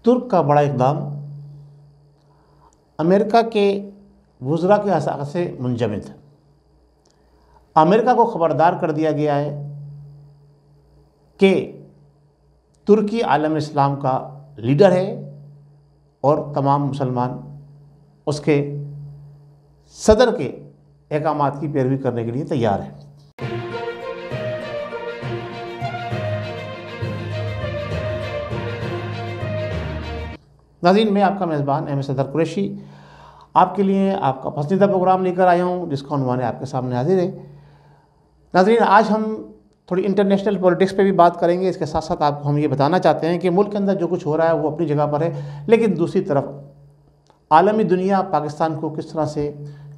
तुर्क का बड़ा इक़दाम अमेरिका के वुज़रा के हक़ से मुंजमद है। अमेरिका को ख़बरदार कर दिया गया है कि तुर्की आलम इस्लाम का लीडर है और तमाम मुसलमान उसके सदर के अहकामात की पैरवी करने के लिए तैयार है। नाज़रीन, मैं आपका मेज़बान एम सदर कुरैशी आपके लिए आपका पसंदीदा प्रोग्राम लेकर आया हूँ, जिसका उन्वान आपके सामने हाजिर है। नाज़रीन, आज हम थोड़ी इंटरनेशनल पॉलिटिक्स पे भी बात करेंगे। इसके साथ साथ आपको हम ये बताना चाहते हैं कि मुल्क के अंदर जो कुछ हो रहा है वो अपनी जगह पर है, लेकिन दूसरी तरफ आलमी दुनिया पाकिस्तान को किस तरह से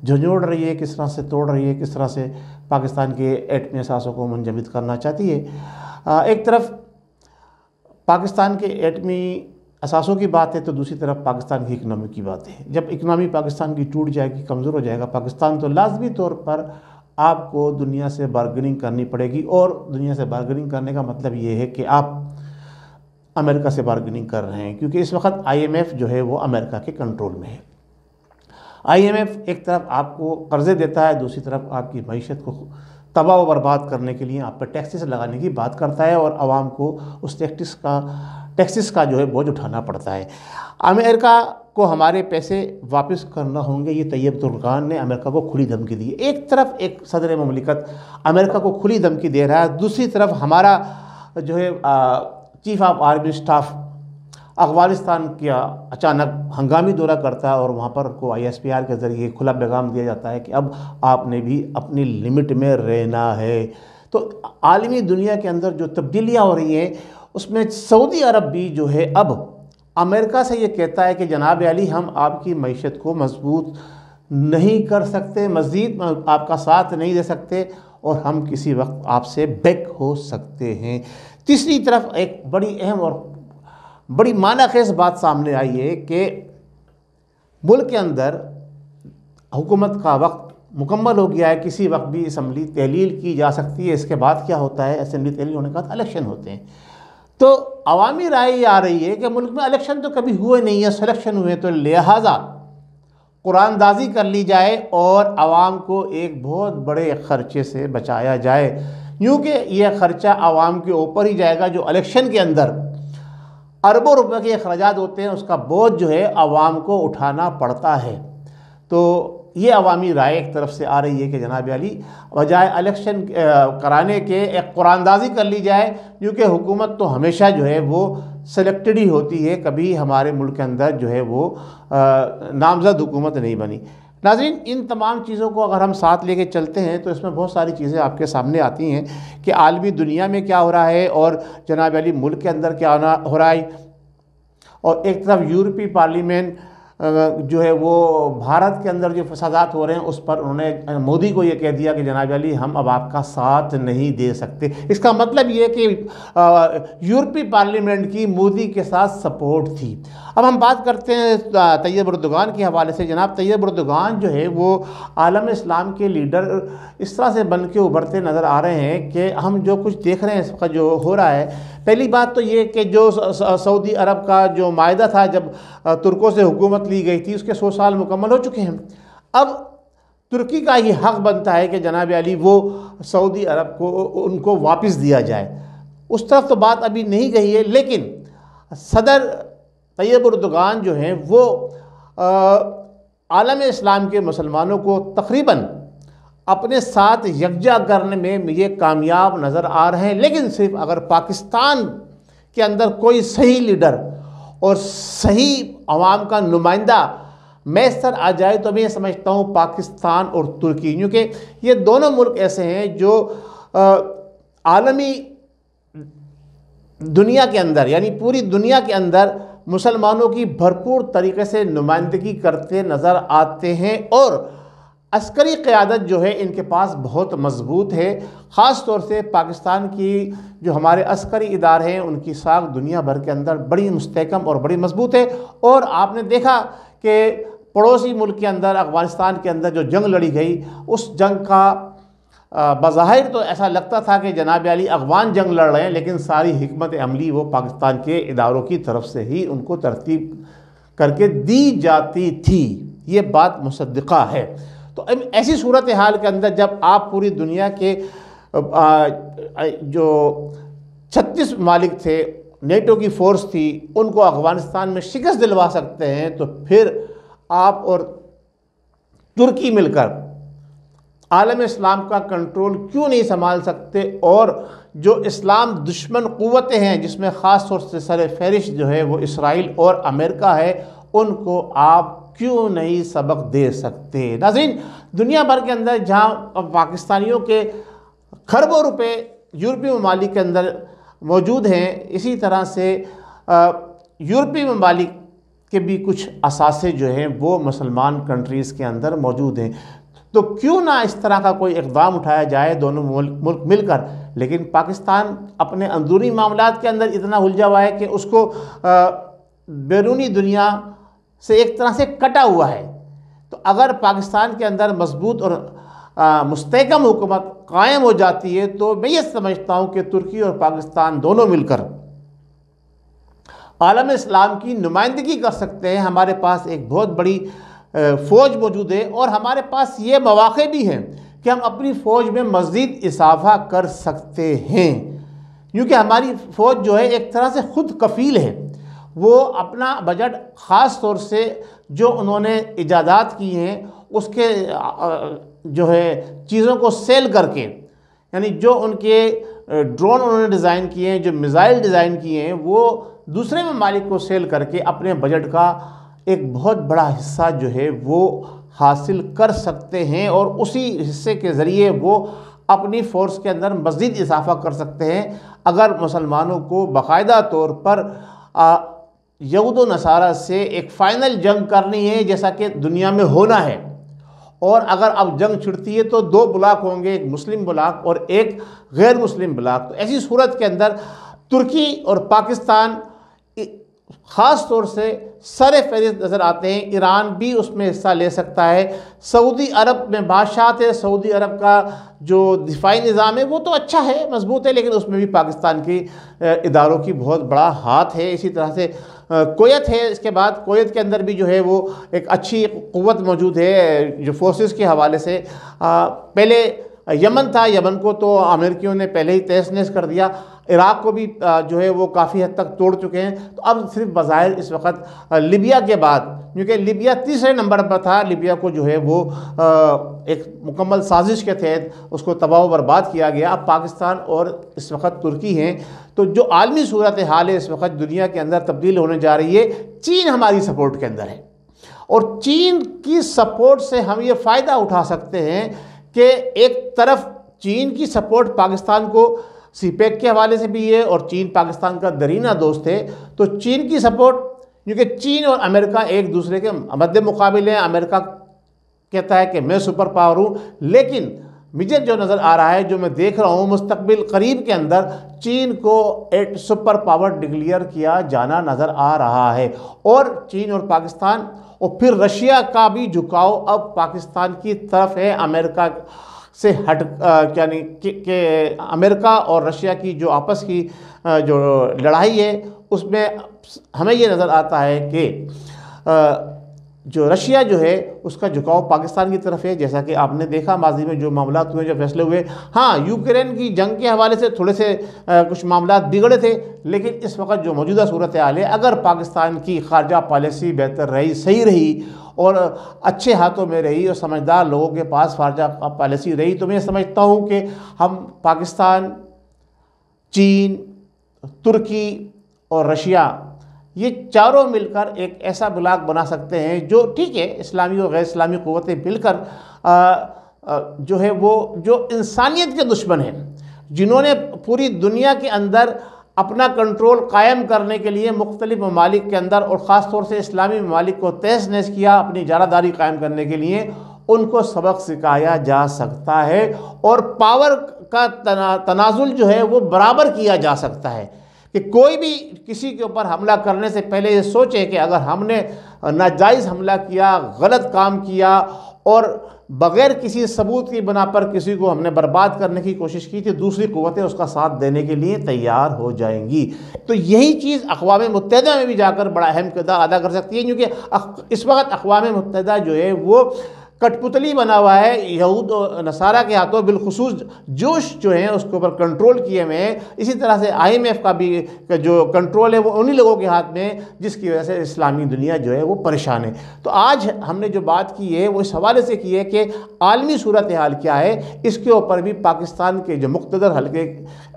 झंझोड़ रही है, किस तरह से तोड़ रही है, किस तरह से पाकिस्तान के एटमी असासों को मुंजमद करना चाहती है। एक तरफ पाकिस्तान के एटमी असासों की बात है तो दूसरी तरफ पाकिस्तान की इकनॉमी की बात है। जब इकनॉमी पाकिस्तान की टूट जाएगी, कमज़ोर हो जाएगा पाकिस्तान, तो लाजमी तौर पर आपको दुनिया से बार्गेनिंग करनी पड़ेगी। और दुनिया से बार्गेनिंग करने का मतलब ये है कि आप अमेरिका से बार्गेनिंग कर रहे हैं, क्योंकि इस वक्त IMF जो है वो अमेरिका के कंट्रोल में है। IMF एक तरफ आपको कर्ज़े देता है, दूसरी तरफ आपकी मईशत को तबाह व बर्बाद करने के लिए आप पर टैक्सेस लगाने की बात करता है और आवाम को उस टैक्सेस का जो है बोझ उठाना पड़ता है। अमेरिका को हमारे पैसे वापस करना होंगे, ये तैयब तुर्कान ने अमेरिका को खुली धमकी दी। एक तरफ एक सदर ममलिकत अमेरिका को खुली धमकी दे रहा है, दूसरी तरफ हमारा जो है chief of army staff Afghanistan का अचानक हंगामी दौरा करता है और वहाँ पर को ISPR के ज़रिए खुला पैगाम दिया जाता है कि अब आपने भी अपनी लिमिट में रहना है। तो आलमी दुनिया के अंदर जो तब्दीलियाँ हो रही हैं उसमें सऊदी अरब भी जो है अब अमेरिका से ये कहता है कि जनाब अली, हम आपकी मईशत को मजबूत नहीं कर सकते, मज़ीद आपका साथ नहीं दे सकते और हम किसी वक्त आपसे बैक हो सकते हैं। तीसरी तरफ एक बड़ी अहम और बड़ी मानाखेज बात सामने आई है कि मुल्क के अंदर हुकूमत का वक्त मुकम्मल हो गया है, किसी वक्त भी असम्बली तहलील की जा सकती है। इसके बाद क्या होता है, असम्बली तहलील होने के बाद इलेक्शन होते हैं। तो अवामी राय ये आ रही है कि मुल्क में इलेक्शन तो कभी हुए नहीं है, सिलेक्शन हुए, तो लिहाजा कुरानदाजी कर ली जाए और आवाम को एक बहुत बड़े ख़र्चे से बचाया जाए, यूँ कि यह ख़र्चा आवाम के ऊपर ही जाएगा। जो इलेक्शन के अंदर अरबों रुपए के अखराजात होते हैं उसका बोझ जो है आवाम को उठाना पड़ता है। तो ये अवामी राय एक तरफ से आ रही है कि जनाब अली, बजाय इलेक्शन कराने के एक कुरानदाजी कर ली जाए, क्योंकि हुकूमत तो हमेशा जो है वो सेलेक्टेड ही होती है, कभी हमारे मुल्क के अंदर जो है वो नामज़द हुकूमत नहीं बनी। नाज़रीन, इन तमाम चीज़ों को अगर हम साथ लेके चलते हैं तो इसमें बहुत सारी चीज़ें आपके सामने आती हैं कि आलमी दुनिया में क्या हो रहा है और जनाब अली मुल्क के अंदर क्या हो रहा है। और एक तरफ यूरोपीय पार्लियामेंट जो है वो भारत के अंदर जो फसादात हो रहे हैं उस पर उन्होंने मोदी को ये कह दिया कि जनाब अली, हम अब आपका साथ नहीं दे सकते। इसका मतलब ये कि यूरोपीय पार्लियामेंट की मोदी के साथ सपोर्ट थी। अब हम बात करते हैं तैयब एर्दोगान के हवाले से। जनाब तैयब एर्दोगान जो है वो आलम इस्लाम के लीडर इस तरह से बन के उभरते नज़र आ रहे हैं कि हम जो कुछ देख रहे हैं इसका जो हो रहा है, पहली बात तो ये कि जो सऊदी अरब का जो मायदा था जब तुर्कों से हुकूमत ली गई थी उसके 100 साल मुकम्मल हो चुके हैं। अब तुर्की का ही हक़ बनता है कि जनाब अली वो सऊदी अरब को उनको वापस दिया जाए। उस तरफ तो बात अभी नहीं गई है, लेकिन सदर तैयब एर्दोगान जो हैं वो आलम इस्लाम के मुसलमानों को तकरीबन अपने साथ यकजा करने में ये कामयाब नज़र आ रहे हैं। लेकिन सिर्फ अगर पाकिस्तान के अंदर कोई सही लीडर और सही अवाम का नुमाइंदा मैसर आ जाए तो मैं समझता हूँ पाकिस्तान और तुर्की, क्योंकि ये दोनों मुल्क ऐसे हैं जो आलमी दुनिया के अंदर यानी पूरी दुनिया के अंदर मुसलमानों की भरपूर तरीके से नुमाइंदगी करते नज़र आते हैं और अस्करी क़यादत जो है इनके पास बहुत मजबूत है। ख़ास तौर से पाकिस्तान की जो हमारे अस्करी इदारे हैं उनकी साख दुनिया भर के अंदर बड़ी मुस्तहकम और बड़ी मजबूत है। और आपने देखा कि पड़ोसी मुल्क के अंदर अफ़गानिस्तान के अंदर जो जंग लड़ी गई उस जंग का बज़ाहिर तो ऐसा लगता था कि जनाब अली अफ़गान जंग लड़ रहे हैं, लेकिन सारी हिकमत अमली वो पाकिस्तान के इदारों की तरफ से ही उनको तरतीब करके दी जाती थी। ये बात मुसद्दिक़ा है। तो ऐसी सूरत हाल के अंदर जब आप पूरी दुनिया के जो 36 ममालिक थे, नेटो की फ़ोर्स थी, उनको अफ़गानिस्तान में शिकस्त दिलवा सकते हैं, तो फिर आप और तुर्की मिलकर आलम इस्लाम का कंट्रोल क्यों नहीं संभाल सकते? और जो इस्लाम दुश्मन क़ुव्वतें हैं, जिसमें ख़ास तौर से सर फहरिस्त जो है वो इसराइल और अमेरिका है, उनको आप क्यों नहीं सबक दे सकते? नाज़रीन, दुनिया भर के अंदर जहाँ पाकिस्तानियों के खरबों रुपए यूरोपीय ममालिक के अंदर मौजूद हैं, इसी तरह से यूरोपीय ममालिक के भी कुछ असासे जो हैं वो मुसलमान कंट्रीज़ के अंदर मौजूद हैं। तो क्यों ना इस तरह का कोई इक़दाम उठाया जाए दोनों मुल्क मिलकर। लेकिन पाकिस्तान अपने अंदरूनी मामलात के अंदर इतना उलझा हुआ है कि उसको बैरूनी दुनिया से एक तरह से कटा हुआ है। तो अगर पाकिस्तान के अंदर मजबूत और मुस्तहकम हुकूमत कायम हो जाती है, तो मैं ये समझता हूँ कि तुर्की और पाकिस्तान दोनों मिलकर आलम इस्लाम की नुमाइंदगी कर सकते हैं। हमारे पास एक बहुत बड़ी फ़ौज मौजूद है और हमारे पास ये मौक़े भी हैं कि हम अपनी फ़ौज में मज़ीद इजाफ़ा कर सकते हैं, क्योंकि हमारी फ़ौज जो है एक तरह से ख़ुद कफ़ील है। वो अपना बजट ख़ास तौर से जो उन्होंने इजादात की हैं उसके जो है चीज़ों को सेल करके, यानी जो उनके ड्रोन उन्होंने डिज़ाइन किए हैं, जो मिज़ाइल डिज़ाइन किए हैं, वो दूसरे ममालिक को सेल करके अपने बजट का एक बहुत बड़ा हिस्सा जो है वो हासिल कर सकते हैं और उसी हिस्से के ज़रिए वो अपनी फ़ोर्स के अंदर मज़ीद इजाफ़ा कर सकते हैं। अगर मुसलमानों को बाकायदा तौर पर यहूद व नसारा से एक फ़ाइनल जंग करनी है, जैसा कि दुनिया में होना है, और अगर अब जंग छिड़ती है तो दो ब्लॉक होंगे, एक मुस्लिम ब्लॉक और एक गैर मुस्लिम ब्लॉक। तो ऐसी सूरत के अंदर तुर्की और पाकिस्तान ख़ास तौर से सर फहरिस्त नज़र आते हैं। ईरान भी उसमें हिस्सा ले सकता है। सऊदी अरब में बादशाह थे, सऊदी अरब का जो दिफाई निज़ाम है वो तो अच्छा है, मजबूत है, लेकिन उसमें भी पाकिस्तान की इदारों की बहुत बड़ा हाथ है। इसी तरह से कुवैत है। इसके बाद कुवैत के अंदर भी जो है वो एक अच्छी क़ुव्वत मौजूद है जो फोर्सेस के हवाले से। पहले यमन था, यमन को तो अमेरिकियों ने पहले ही तहस नहस कर दिया। इराक़ को भी जो है वो काफ़ी हद तक तोड़ चुके हैं। तो अब सिर्फ बज़ाहिर इस वक्त लिबिया के बाद, क्योंकि लिबिया तीसरे नंबर पर था, लिबिया को जो है वो एक मुकम्मल साजिश के तहत उसको तबाह बर्बाद किया गया। अब पाकिस्तान और इस वक्त तुर्की हैं। तो जो आलमी सूरत हाल है इस वक्त दुनिया के अंदर तब्दील होने जा रही है। चीन हमारी सपोर्ट के अंदर है और चीन की सपोर्ट से हम ये फ़ायदा उठा सकते हैं कि एक तरफ चीन की सपोर्ट पाकिस्तान को सीपेक के हवाले से भी है और चीन पाकिस्तान का दरीना दोस्त है। तो चीन की सपोर्ट, क्योंकि चीन और अमेरिका एक दूसरे के मद्दे मुकाबिल हैं। अमेरिका कहता है कि मैं सुपर पावर हूँ, लेकिन मुझे जो नज़र आ रहा है, जो मैं देख रहा हूँ, मुस्तकबिल करीब के अंदर चीन को एक सुपर पावर डिक्लेयर किया जाना नज़र आ रहा है। और चीन और पाकिस्तान और फिर रशिया का भी झुकाव अब पाकिस्तान की तरफ है। अमेरिका से हट यानी कि अमेरिका और रशिया की जो आपस की जो लड़ाई है उसमें हमें ये नज़र आता है कि जो रशिया जो है उसका झुकाव पाकिस्तान की तरफ है। जैसा कि आपने देखा माजी में जो मामला हुए, जो फैसले हुए, हाँ यूक्रेन की जंग के हवाले से थोड़े से कुछ मामला बिगड़े थे, लेकिन इस वक्त जो मौजूदा सूरत हाल है, अगर पाकिस्तान की खारजा पॉलिसी बेहतर रही, सही रही और अच्छे हाथों में रही और समझदार लोगों के पास खारजा पॉलिसी रही, तो मैं समझता हूँ कि हम पाकिस्तान, चीन, तुर्की और रशिया, ये चारों मिलकर एक ऐसा ब्लॉक बना सकते हैं जो ठीक है, इस्लामी और गैर इस्लामी क़ुव्वतें मिलकर जो है वो जो इंसानियत के दुश्मन हैं, जिन्होंने पूरी दुनिया के अंदर अपना कंट्रोल कायम करने के लिए मुख्तलिफ ममालिक के अंदर और ख़ास तौर से इस्लामी ममालिक को तहस नहस किया अपनी जारादारी कायम करने के लिए, उनको सबक सिखाया जा सकता है और पावर का तनाजुल जो है वो बराबर किया जा सकता है। कि कोई भी किसी के ऊपर हमला करने से पहले ये सोचे कि अगर हमने नाजायज़ हमला किया, गलत काम किया और बग़ैर किसी सबूत की बना पर किसी को हमने बर्बाद करने की कोशिश की थी, दूसरी क़ुव्वतें उसका साथ देने के लिए तैयार हो जाएंगी। तो यही चीज़ अक़वाम मुत्तहिदा में भी जाकर बड़ा अहम किरदार अदा कर सकती है, क्योंकि इस वक्त अक़वाम मुत्तहिदा जो है वो कठपुतली बना हुआ है यहूद और नसारा के हाथों, बिलखुसूस जोश जो है उसके ऊपर कंट्रोल किए हुए हैं। इसी तरह से IMF का भी जो कंट्रोल है वो उन्हीं लोगों के हाथ में, जिसकी वजह से इस्लामी दुनिया जो है वो परेशान है। तो आज हमने जो बात की है वो इस हवाले से की है कि आलमी सूरत हाल क्या है, इसके ऊपर भी पाकिस्तान के जो मुक़्तदर हल्के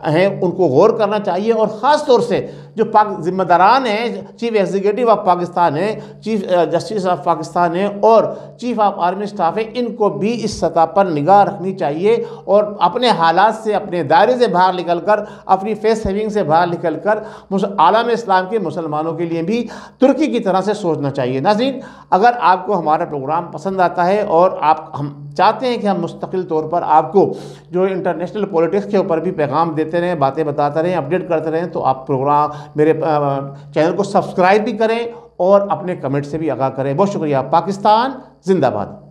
हैं उनको गौर करना चाहिए, और ख़ास तौर से जो ज़िम्मेदारान हैं, चीफ़ एग्जीक्यूटिव ऑफ पाकिस्तान है, चीफ जस्टिस ऑफ पाकिस्तान है और चीफ ऑफ आर्मी स्टाफ है, इनको भी इस सतह पर निगाह रखनी चाहिए और अपने हालात से, अपने दायरे से बाहर निकलकर, अपनी फेस सेविंग से बाहर निकलकर आलम इस्लाम के मुसलमानों के लिए भी तुर्की की तरह से सोचना चाहिए। नाज़रीन, अगर आपको हमारा प्रोग्राम पसंद आता है और हम चाहते हैं कि हम मुस्तकिल तौर पर आपको जो इंटरनेशनल पॉलिटिक्स के ऊपर भी पैगाम देते रहें, बातें बताते रहें, अपडेट करते रहें, तो आप प्रोग्राम मेरे चैनल को सब्सक्राइब भी करें और अपने कमेंट से भी आगाह करें। बहुत शुक्रिया। पाकिस्तान जिंदाबाद।